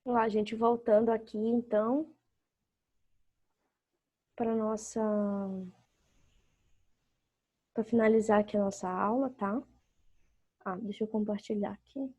Vamos lá, gente, voltando aqui, então, para nossa... Para finalizar aqui a nossa aula, tá? Deixa eu compartilhar aqui.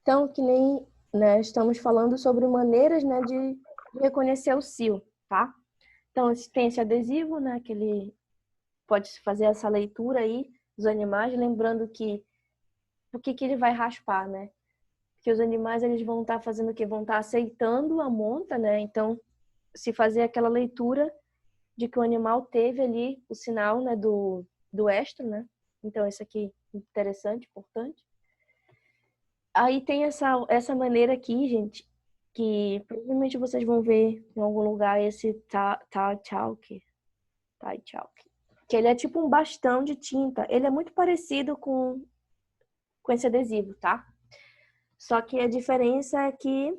Então, que nem, né, estamos falando sobre maneiras, né, de reconhecer o cio, tá? Então, tem esse adesivo, né, que ele pode fazer essa leitura aí dos animais, lembrando que o que ele vai raspar, né? Porque os animais, eles vão estar fazendo o quê? Vão estar aceitando a monta, né? Então, se fazer aquela leitura de que o animal teve ali o sinal, né, do estro, né? Então, isso aqui interessante, importante. Aí tem essa maneira aqui, gente, que provavelmente vocês vão ver em algum lugar esse Tai Chalk, que ele é tipo um bastão de tinta. Ele é muito parecido com esse adesivo, tá? Só que a diferença é que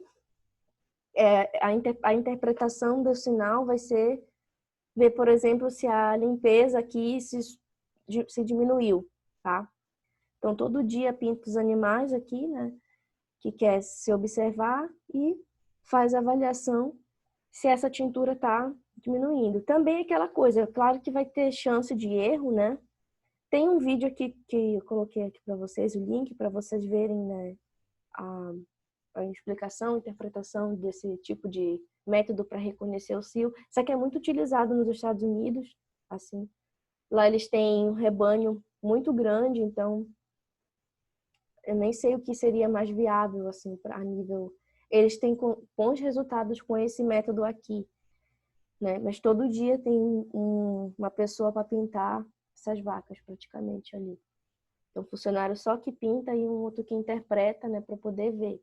a interpretação do sinal vai ser ver, por exemplo, se a limpeza aqui se diminuiu, tá? Então, todo dia pinta os animais aqui, né? Que quer se observar e faz a avaliação se essa tintura está diminuindo. Também aquela coisa, claro que vai ter chance de erro, né? Tem um vídeo aqui que eu coloquei aqui para vocês, o link para vocês verem, né, a explicação, a interpretação desse tipo de método para reconhecer o cio. Isso aqui é muito utilizado nos Estados Unidos, assim. Lá eles têm um rebanho muito grande, então eu nem sei o que seria mais viável, assim, para nível... Eles têm bons resultados com esse método aqui, né? Mas todo dia tem uma pessoa para pintar essas vacas, praticamente, ali. Então, um funcionário só que pinta e um outro que interpreta, né, para poder ver.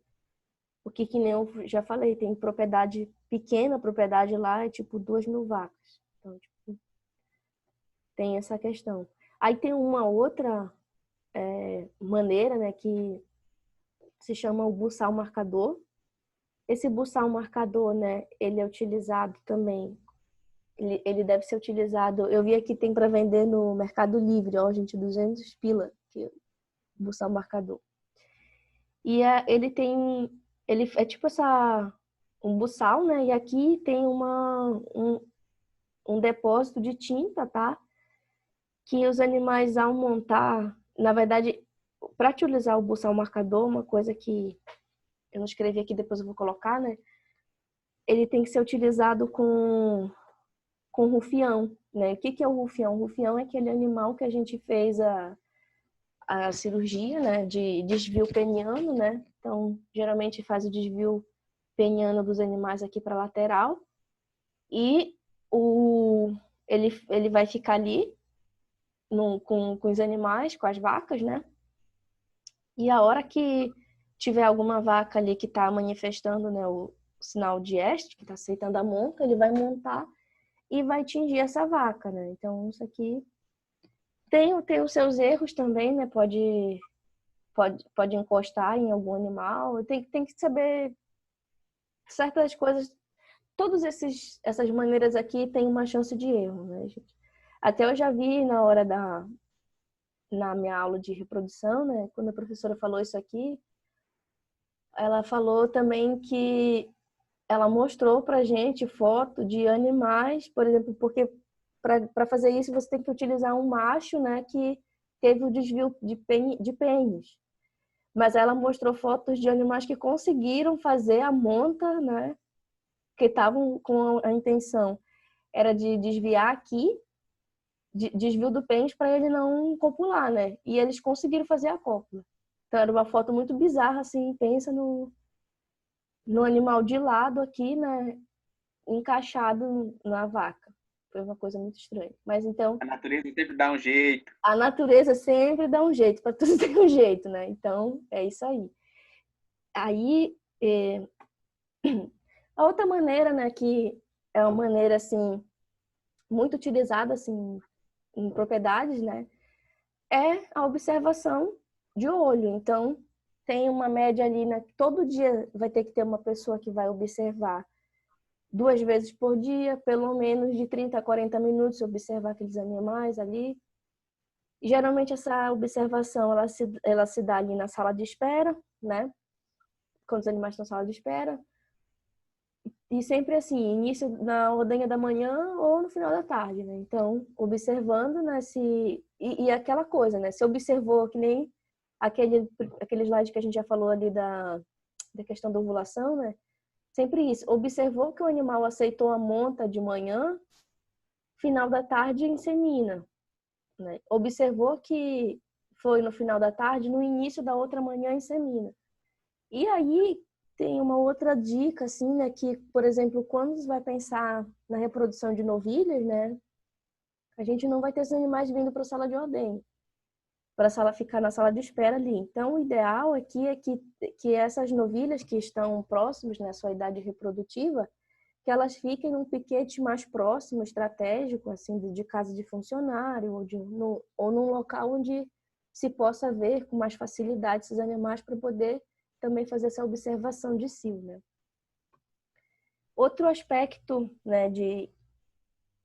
Porque, que nem eu já falei, tem propriedade pequena, propriedade lá é tipo 2.000 vacas. Então, tipo, tem essa questão. Aí tem uma outra maneira, né, que se chama o buçal marcador. Esse buçal marcador, né, ele é utilizado também. Ele deve ser utilizado. Eu vi aqui tem para vender no Mercado Livre, ó, gente, 200 pila, que é buçal marcador. E ele é tipo um buçal, né? E aqui tem um depósito de tinta, tá? Que os animais ao montar, na verdade, para utilizar o buçal marcador, uma coisa que eu não escrevi aqui, depois eu vou colocar, né? Ele tem que ser utilizado com rufião, né? O que é o rufião? O rufião é aquele animal que a gente fez a cirurgia, né? De desvio peniano, né? Então, geralmente faz o desvio peniano dos animais aqui para lateral e ele vai ficar ali com os animais, com as vacas, né? E a hora que tiver alguma vaca ali que está manifestando, né, o sinal de este, que está aceitando a monta, ele vai montar e vai atingir essa vaca, né? Então, isso aqui tem os seus erros também, né? Pode encostar em algum animal. Tem que saber certas coisas. Todas essas maneiras aqui tem uma chance de erro, né, gente? Até eu já vi na minha aula de reprodução, né? Quando a professora falou isso aqui, ela falou também que ela mostrou pra gente foto de animais, por exemplo, porque para fazer isso você tem que utilizar um macho, né, que teve o desvio de pênis. Mas ela mostrou fotos de animais que conseguiram fazer a monta, né, que estavam com a intenção era de desviar aqui, desvio do pênis para ele não copular, né? E eles conseguiram fazer a cópula. Então era uma foto muito bizarra, assim, pensa no animal de lado aqui, né, encaixado na vaca. Foi uma coisa muito estranha. Mas então, A natureza sempre dá um jeito. a natureza sempre dá um jeito, para tudo ter um jeito, né? Então, é isso aí. Aí, a outra maneira, né, que é uma maneira, assim, muito utilizada, assim, em propriedades, né, é a observação de olho. Então, tem uma média ali, né, todo dia vai ter que ter uma pessoa que vai observar 2 vezes por dia, pelo menos de 30 a 40 minutos, observar aqueles animais ali. Geralmente essa observação ela se dá ali na sala de espera, né? Quando os animais estão na sala de espera. E sempre assim, início na ordenha da manhã ou no final da tarde, né? Então, observando, né? E aquela coisa, né? Se observou que nem aquele slide que a gente já falou ali da questão da ovulação, né? Sempre isso. Observou que o animal aceitou a monta de manhã, final da tarde insemina, né? Observou que foi no final da tarde, no início da outra manhã insemina. E aí tem uma outra dica, assim, né? Que, por exemplo, quando você vai pensar na reprodução de novilhas, né? A gente não vai ter esses animais vindo para a sala de ordem, para a sala ficar na sala de espera ali. Então, o ideal aqui é que essas novilhas que estão próximas, né, à sua idade reprodutiva, que elas fiquem num piquete mais próximo, estratégico, assim, de casa de funcionário ou num local onde se possa ver com mais facilidade esses animais para poder também fazer essa observação de cio, né? Outro aspecto, né,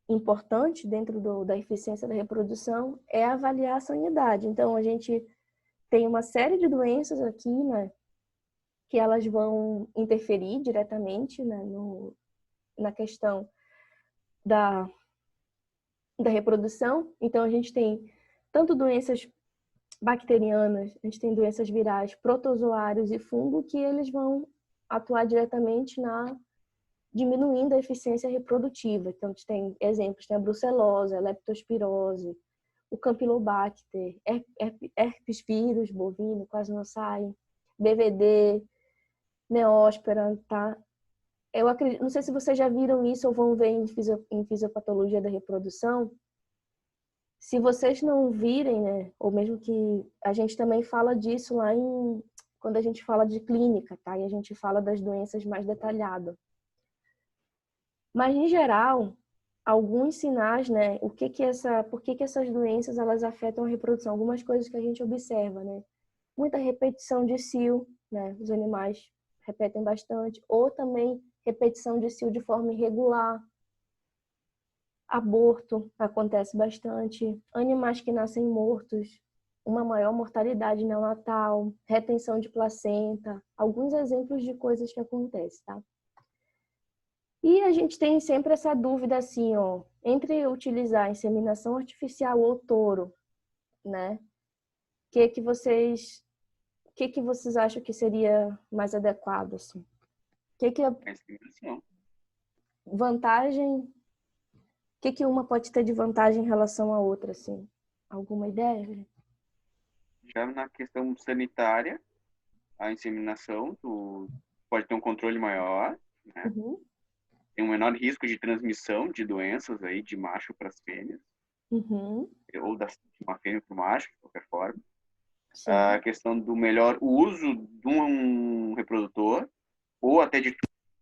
importante dentro da eficiência da reprodução é avaliar a sanidade. Então, a gente tem uma série de doenças aqui, né, que elas vão interferir diretamente, né, na questão da reprodução. Então, a gente tem tanto doenças bacterianas, a gente tem doenças virais, protozoários e fungo, que eles vão atuar diretamente diminuindo a eficiência reprodutiva. Então, a gente tem exemplos, tem a brucelose, a leptospirose, o campylobacter, herpes vírus bovino, quase não sai, BVD, neóspera, tá? Eu acredito, não sei se vocês já viram isso ou vão ver em fisiopatologia da reprodução. Se vocês não virem, né, ou mesmo que a gente também fala disso lá quando a gente fala de clínica, tá? E a gente fala das doenças mais detalhado. Mas em geral, alguns sinais, né, por que essas doenças elas afetam a reprodução? Algumas coisas que a gente observa, né? Muita repetição de cio, né? Os animais repetem bastante, ou também repetição de cio de forma irregular. Aborto acontece bastante, animais que nascem mortos, uma maior mortalidade neonatal, retenção de placenta, alguns exemplos de coisas que acontecem, tá? E a gente tem sempre essa dúvida assim, ó, entre utilizar inseminação artificial ou touro, né? O que que vocês acham que seria mais adequado, assim? Que é A inseminação. vantagem? Que uma pode ter de vantagem em relação à outra, assim? Alguma ideia? Já na questão sanitária, a inseminação, tu pode ter um controle maior, né? Uhum, Tem um menor risco de transmissão de doenças aí de macho para as fêmeas, uhum, ou de uma fêmea para o macho, de qualquer forma. A sim, questão do melhor uso de um reprodutor, ou até de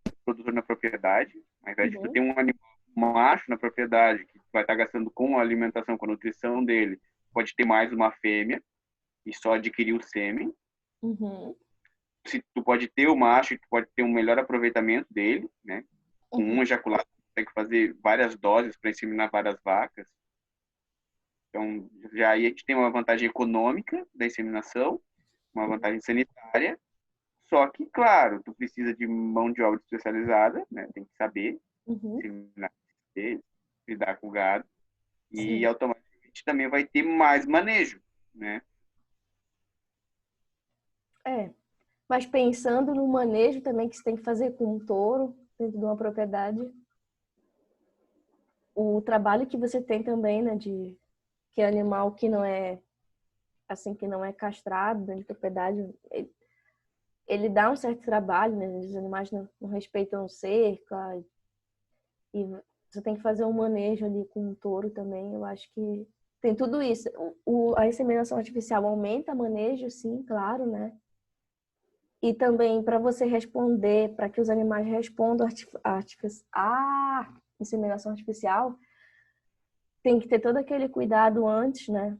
reprodutor na propriedade, ao invés de tu uhum, ter um animal macho na propriedade, que vai estar gastando com a alimentação, com a nutrição dele, pode ter mais uma fêmea e só adquirir o sêmen. uhum, Se tu pode ter o macho, tu pode ter um melhor aproveitamento dele, né? Com uhum, um ejaculado, tu consegue fazer várias doses para inseminar várias vacas. Então, já aí a gente tem uma vantagem econômica da inseminação, uma vantagem sanitária. Só que, claro, tu precisa de mão de obra especializada, né? Tem que saber uhum, inseminar, lidar com o gado. E sim. automaticamente também vai ter mais manejo, né? É, mas pensando no manejo também que você tem que fazer com um touro dentro de uma propriedade, o trabalho que você tem também, né, de que é animal que não é assim, que não é castrado dentro de propriedade, ele dá um certo trabalho, né? Os animais não respeitam cerca e você tem que fazer um manejo ali com o touro também. Eu acho que tem tudo isso. A inseminação artificial aumenta manejo, sim, claro, né? E também para você responder, para que os animais respondam inseminação artificial, tem que ter todo aquele cuidado antes, né?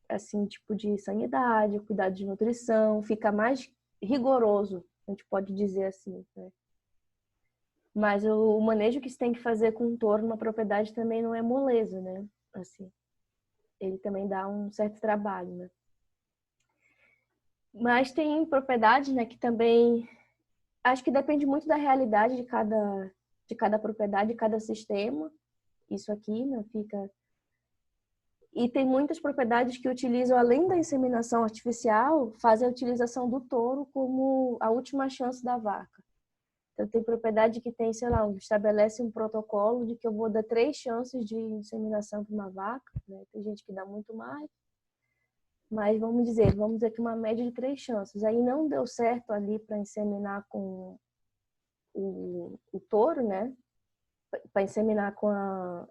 Assim, tipo de sanidade, cuidado de nutrição, fica mais rigoroso, a gente pode dizer assim, né? Mas o manejo que se tem que fazer com um touro numa propriedade também não é moleza, né? Assim, ele também dá um certo trabalho, né? Mas tem propriedades, né, que também acho que depende muito da realidade de cada propriedade, de cada sistema. Isso aqui, né, fica. E tem muitas propriedades que utilizam, além da inseminação artificial, fazem a utilização do touro como a última chance da vaca. Então, tem propriedade que tem, sei lá, estabelece um protocolo de que eu vou dar 3 chances de inseminação para uma vaca, né? Tem gente que dá muito mais, mas vamos dizer que uma média de 3 chances. Aí não deu certo ali para inseminar com o touro, né? Para inseminar com a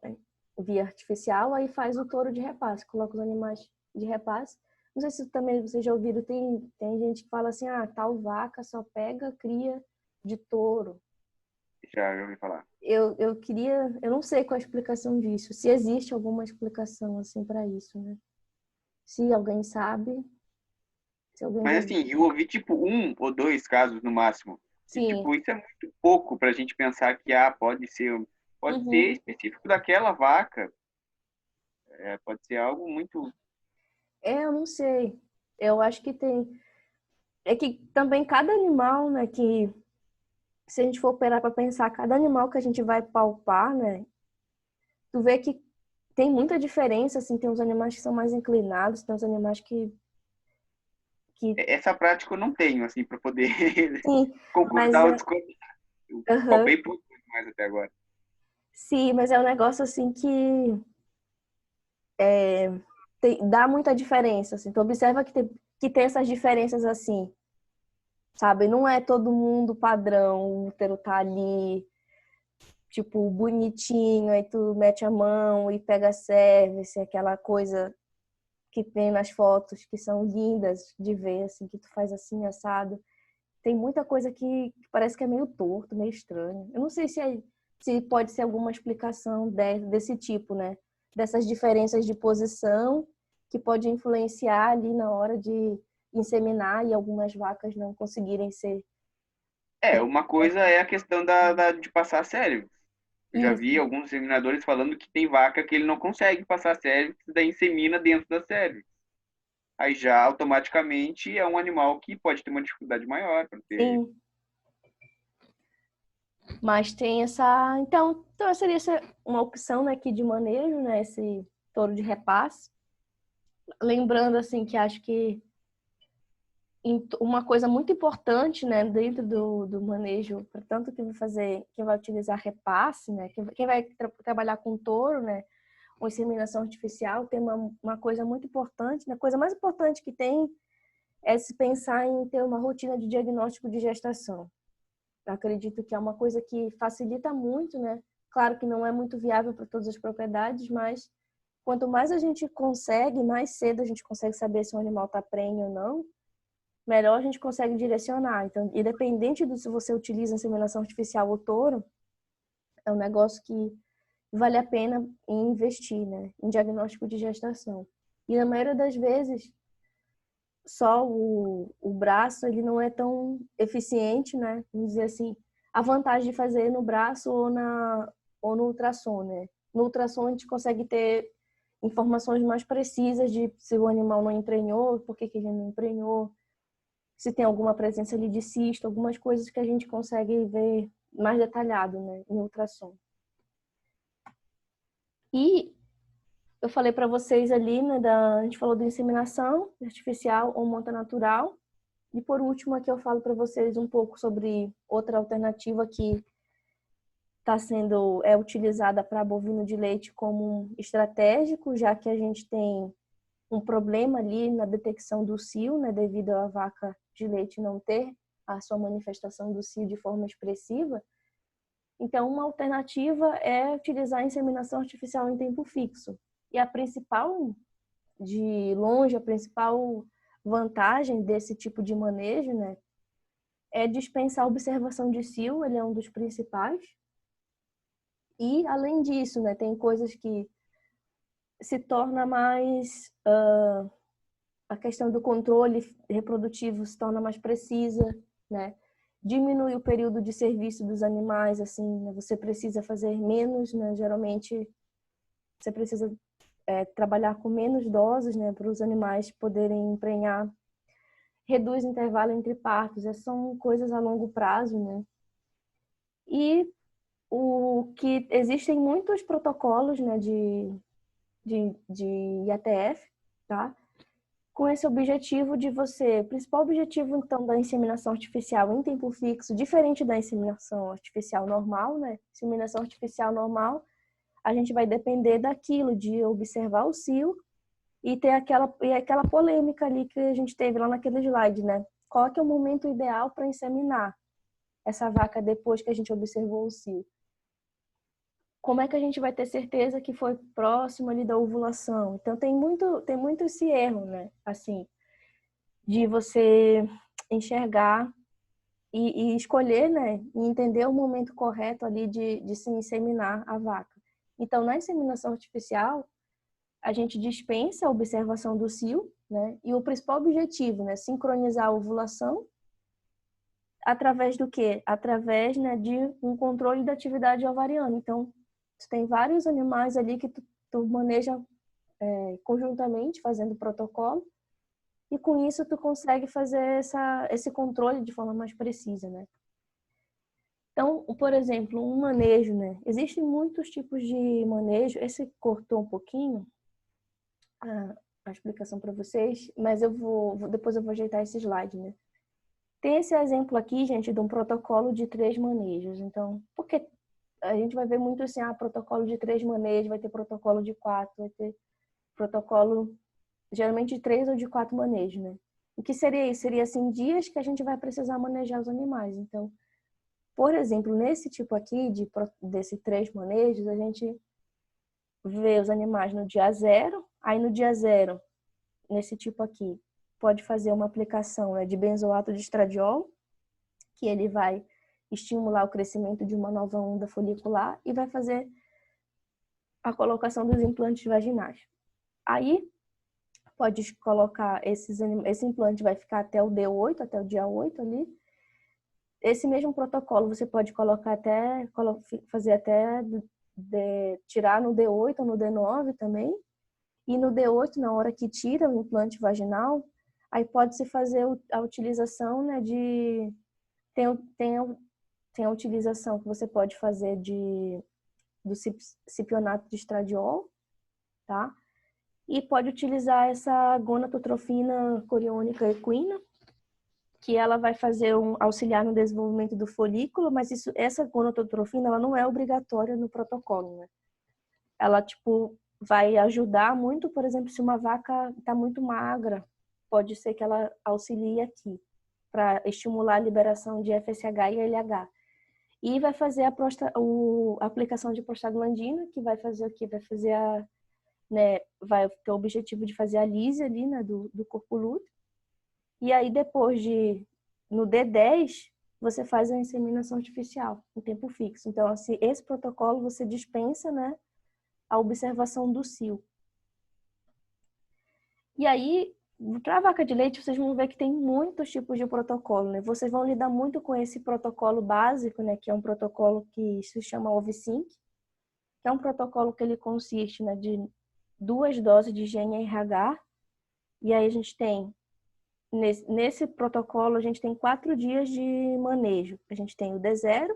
via artificial, aí faz o touro de repasse, coloca os animais de repasse. Não sei se também vocês já ouviram, tem gente que fala assim, tal vaca só pega cria de touro. Já ouvi falar. Eu não sei qual a explicação disso, se existe alguma explicação assim para isso, né? Se alguém sabe, se alguém já Mas viu. assim, eu ouvi tipo 1 ou 2 casos no máximo. E Sim. tipo, isso é muito pouco para a gente pensar que pode ser Uhum. específico daquela vaca. Pode ser algo muito. Eu não sei. Eu acho que tem. É que também cada animal, né, que se a gente for parar para pensar, cada animal que a gente vai palpar, né, tu vê que tem muita diferença, assim, tem uns animais que são mais inclinados, tem uns animais que Essa prática eu não tenho, assim, para poder sim, mas concordar ou discordar. Eu aham, palpei pouco mais até agora. sim, mas é um negócio assim que dá muita diferença, assim. Tu observa que tem essas diferenças assim, sabe? Não é todo mundo padrão, o útero tá ali, tipo, bonitinho, aí tu mete a mão e pega a cervix, aquela coisa que tem nas fotos, que são lindas de ver, assim, que tu faz assim, assado. Tem muita coisa que parece que é meio torto, meio estranho. Eu não sei se pode ser alguma explicação desse tipo, né? Dessas diferenças de posição que pode influenciar ali na hora de inseminar e algumas vacas não conseguirem ser. Uma coisa é a questão de passar cérebro. Eu já vi Isso, alguns examinadores falando que tem vaca que ele não consegue passar cérebro, daí insemina dentro da cérebro. Aí já automaticamente é um animal que pode ter uma dificuldade maior para ter. sim. Mas tem essa. Então seria uma opção, né, aqui de manejo, né? Esse touro de repasse. Lembrando, assim, que acho que uma coisa muito importante, né, dentro do manejo, para tanto quem vai fazer, quem vai utilizar repasse, né, quem vai trabalhar com touro, né, ou inseminação artificial, tem uma coisa muito importante, né, a coisa mais importante que tem é se pensar em ter uma rotina de diagnóstico de gestação. Eu acredito que é uma coisa que facilita muito, né? Claro que não é muito viável para todas as propriedades, mas quanto mais a gente consegue, mais cedo a gente consegue saber se um animal está prenhe ou não, melhor a gente consegue direcionar. Então, independente do se você utiliza inseminação artificial ou touro, é um negócio que vale a pena investir, né, em diagnóstico de gestação. E na maioria das vezes, só o braço ele não é tão eficiente, né? Vamos dizer assim, a vantagem de fazer no braço ou no ultrassom, né? No ultrassom a gente consegue ter informações mais precisas de se o animal não emprenhou, por que que ele não emprenhou, se tem alguma presença ali de cisto, algumas coisas que a gente consegue ver mais detalhado, né, em ultrassom. E eu falei para vocês ali, né, a gente falou da inseminação artificial ou monta natural. E por último, aqui eu falo para vocês um pouco sobre outra alternativa que é utilizada para bovino de leite como estratégico, já que a gente tem um problema ali na detecção do cio, né, devido à vaca de leite não ter a sua manifestação do cio de forma expressiva. Então, uma alternativa é utilizar a inseminação artificial em tempo fixo. E a principal, de longe, a principal vantagem desse tipo de manejo, né, é dispensar a observação de cio, ele é um dos principais. E, além disso, né, tem coisas que se torna mais a questão do controle reprodutivo se torna mais precisa, né? diminuir o período de serviço dos animais, assim, né? Você precisa fazer menos, né? Geralmente você precisa trabalhar com menos doses, né? Para os animais poderem emprenhar. Reduz o intervalo entre partos, essas são coisas a longo prazo, né? E o que existem muitos protocolos, né, de IATF, tá? Com esse objetivo de você, o principal objetivo então da inseminação artificial em tempo fixo, diferente da inseminação artificial normal, né? Inseminação artificial normal, a gente vai depender daquilo de observar o cio e ter aquela polêmica ali que a gente teve lá naquele slide, né? Qual é que é o momento ideal para inseminar essa vaca depois que a gente observou o cio? Como é que a gente vai ter certeza que foi próximo ali da ovulação? Então tem muito esse erro, né? Assim, de você enxergar e escolher, né? E entender o momento correto ali de se inseminar a vaca. Então, na inseminação artificial, a gente dispensa a observação do cio, né? E o principal objetivo, né? Sincronizar a ovulação através do quê? Através, né, de um controle da atividade ovariana. Então, tu tem vários animais ali que tu maneja conjuntamente, fazendo protocolo, e com isso tu consegue fazer esse controle de forma mais precisa, né? Então, por exemplo, um manejo, né? Existem muitos tipos de manejo. Esse cortou um pouquinho a explicação para vocês, mas depois eu vou ajeitar esse slide, né? Tem esse exemplo aqui, gente, de um protocolo de 3 manejos. Então, porque a gente vai ver muito assim, protocolo de 3 manejos, vai ter protocolo de 4, vai ter protocolo geralmente de 3 ou de 4 manejos, né? O que seria isso? Seria assim, dias que a gente vai precisar manejar os animais. Então, por exemplo, nesse tipo aqui, desse 3 manejos, a gente vê os animais no dia 0, aí no dia 0, nesse tipo aqui, pode fazer uma aplicação, né, de benzoato de estradiol, que ele vai estimular o crescimento de uma nova onda folicular e vai fazer a colocação dos implantes vaginais. Aí, pode colocar esse implante vai ficar até o D8, até o dia 8 ali. Esse mesmo protocolo você pode colocar fazer até tirar no D8 ou no D9 também. E no D8, na hora que tira o implante vaginal, aí pode-se fazer a utilização, né, tem a utilização que você pode fazer do cipionato de estradiol, tá? E pode utilizar essa gonatotrofina coriônica equina, que ela vai auxiliar no desenvolvimento do folículo, mas essa gonatotrofina ela não é obrigatória no protocolo, né? Ela, tipo, vai ajudar muito, por exemplo, se uma vaca está muito magra, pode ser que ela auxilie aqui, para estimular a liberação de FSH e LH. E vai fazer a aplicação de prostaglandina, que vai fazer o quê? Vai fazer vai ter o objetivo de fazer a lise ali, né, do corpo lúteo. E aí depois no D10, você faz a inseminação artificial, em tempo fixo. Então, assim, esse protocolo você dispensa, né, a observação do cio. E aí, para a vaca de leite, vocês vão ver que tem muitos tipos de protocolo, né? Vocês vão lidar muito com esse protocolo básico, né, que é um protocolo que se chama OVSync, que é um protocolo que ele consiste, né, de 2 doses de GnRH. E aí a gente tem, nesse protocolo, a gente tem 4 dias de manejo. A gente tem o D0,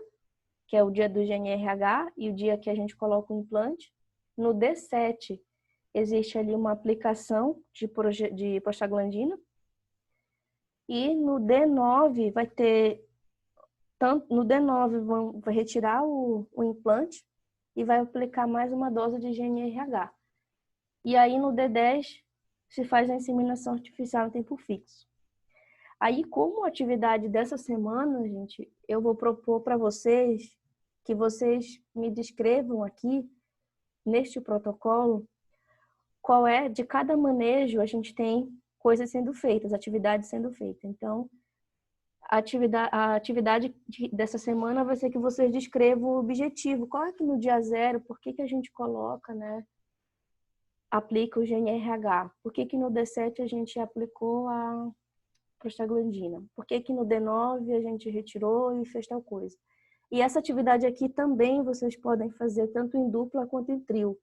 que é o dia do GnRH, e o dia que a gente coloca o implante. No D7, existe ali uma aplicação de prostaglandina. E no D9 vai ter, no D9 vai retirar o implante e vai aplicar mais uma dose de GnRH. E aí no D10 se faz a inseminação artificial em tempo fixo. Aí, como atividade dessa semana, gente, eu vou propor para vocês que vocês me descrevam aqui, neste protocolo, qual é, de cada manejo, a gente tem coisas sendo feitas, atividades sendo feitas. Então, a atividade dessa semana vai ser que vocês descrevam o objetivo. Qual é que no dia 0, por que a gente coloca, né, aplica o GnRH? Por que no D7 a gente aplicou prostaglandina. Por que que no D9 a gente retirou e fez tal coisa? E essa atividade aqui também vocês podem fazer tanto em dupla quanto em trio.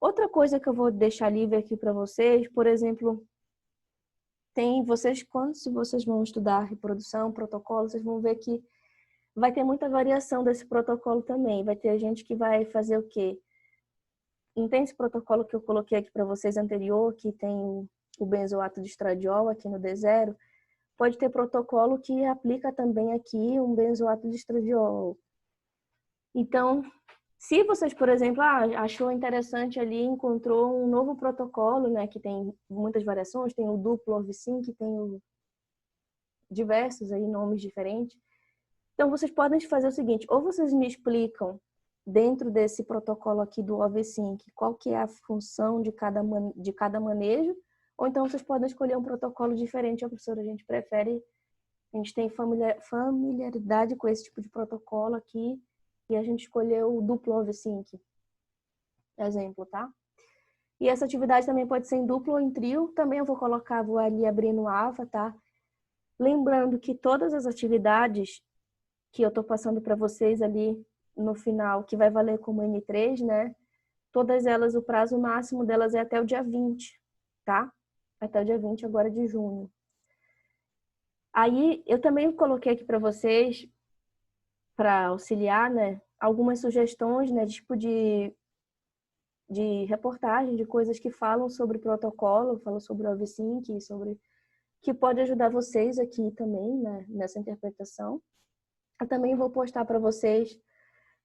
Outra coisa que eu vou deixar livre aqui para vocês, por exemplo, se vocês vão estudar reprodução, protocolo, vocês vão ver que vai ter muita variação desse protocolo também. Vai ter gente que vai fazer o quê? Não tem esse protocolo que eu coloquei aqui para vocês anterior, que tem o benzoato de estradiol aqui no D0. Pode ter protocolo que aplica também aqui um benzoato de estradiol. Então, se vocês, por exemplo, achou interessante ali, encontrou um novo protocolo, né, que tem muitas variações, tem o duplo OV-Sync, tem diversos aí nomes diferentes. Então, vocês podem fazer o seguinte, ou vocês me explicam dentro desse protocolo aqui do OV-Sync qual que é a função de cada manejo, ou então vocês podem escolher um protocolo diferente, a professora, a gente tem familiaridade com esse tipo de protocolo aqui, e a gente escolheu o duplo OV-Sync, exemplo, tá? E essa atividade também pode ser em duplo ou em trio, também vou ali abrir no AVA, tá? Lembrando que todas as atividades que eu tô passando para vocês ali no final, que vai valer como N3, né? Todas elas, o prazo máximo delas é até o dia 20, tá? Até o dia 20 agora de junho. Aí, eu também coloquei aqui para vocês, para auxiliar, né? Algumas sugestões, né? Tipo de reportagem, de coisas que falam sobre protocolo, falam sobre o OV-Sync, sobre que pode ajudar vocês aqui também, né? Nessa interpretação. Eu também vou postar para vocês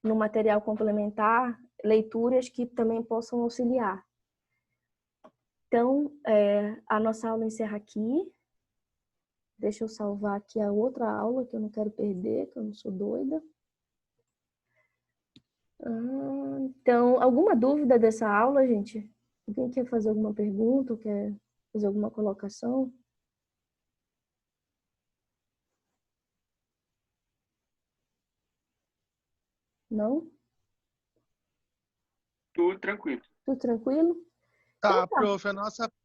no material complementar leituras que também possam auxiliar. Então, a nossa aula encerra aqui. Deixa eu salvar aqui a outra aula que eu não quero perder, que eu não sou doida. Então, alguma dúvida dessa aula, gente? Alguém quer fazer alguma pergunta? Quer fazer alguma colocação? Não? Tudo tranquilo. Tudo tranquilo? Então Tá, tá. prof,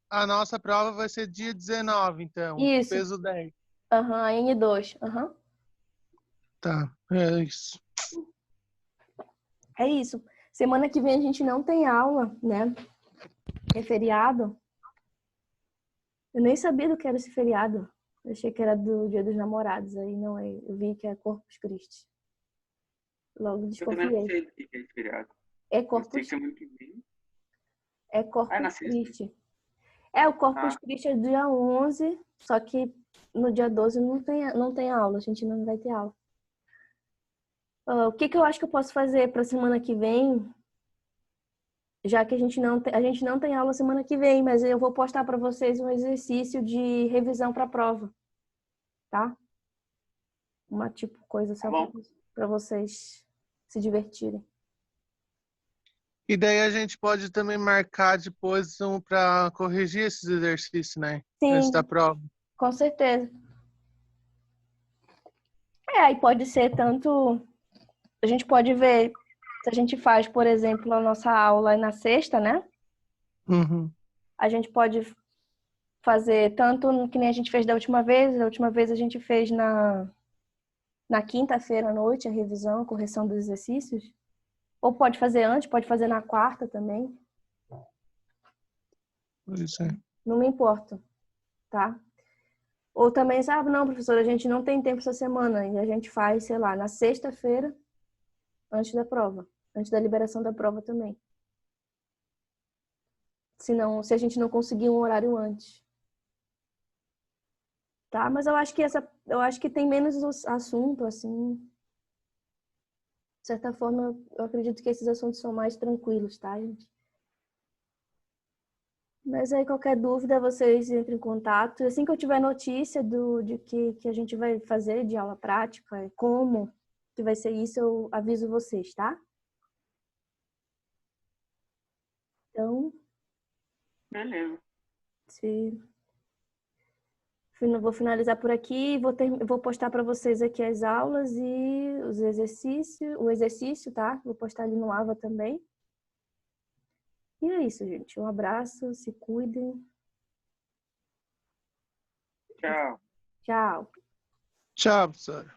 a nossa prova vai ser dia 19, então, Isso. peso 10. Aham, N2. Aham. Tá, é isso. É isso. Semana que vem a gente não tem aula, né? É feriado. Eu nem sabia do que era esse feriado. Eu achei que era do Dia dos Namorados. Aí não é. Eu vi que é Corpus Christi. Logo Eu também não desconfiei. sei do que é esse feriado. É Eu sei Corpus, que semana que vem. é Ah, é na Corpus sexta. Christi. O Corpus Christi é dia 11, só que no dia 12 não tem aula. A gente não vai ter aula. O que eu acho que eu posso fazer para semana que vem? Já que a gente não tem aula semana que vem, mas eu vou postar para vocês um exercício de revisão para a prova, tá? Uma tipo coisa só para vocês se divertirem. E daí a gente pode também marcar depois para corrigir esses exercícios, né? Antes da Sim, prova. com certeza. Aí pode ser tanto. A gente pode ver se a gente faz, por exemplo, a nossa aula na sexta, né? Uhum. A gente pode fazer tanto que nem a gente fez da última vez. Da última vez a gente fez na quinta-feira à noite a revisão, a correção dos exercícios. Ou pode fazer antes, pode fazer na quarta também. Isso é. Não me importa, tá? Ou também, sabe, não, professora, a gente não tem tempo essa semana. E a gente faz, sei lá, na sexta-feira, antes da prova. Antes da liberação da prova também. Se a gente não conseguir um horário antes. Tá? Mas eu acho que tem menos assunto, assim. De certa forma, eu acredito que esses assuntos são mais tranquilos, tá, gente? Mas aí, qualquer dúvida, vocês entrem em contato. Assim que eu tiver notícia de que a gente vai fazer de aula prática, como que vai ser isso, eu aviso vocês, tá? Então, Beleza. vou finalizar por aqui. Vou postar para vocês aqui as aulas e o exercício, tá? Vou postar ali no AVA também. E é isso, gente. Um abraço, se cuidem. Tchau. Tchau. Tchau, professora.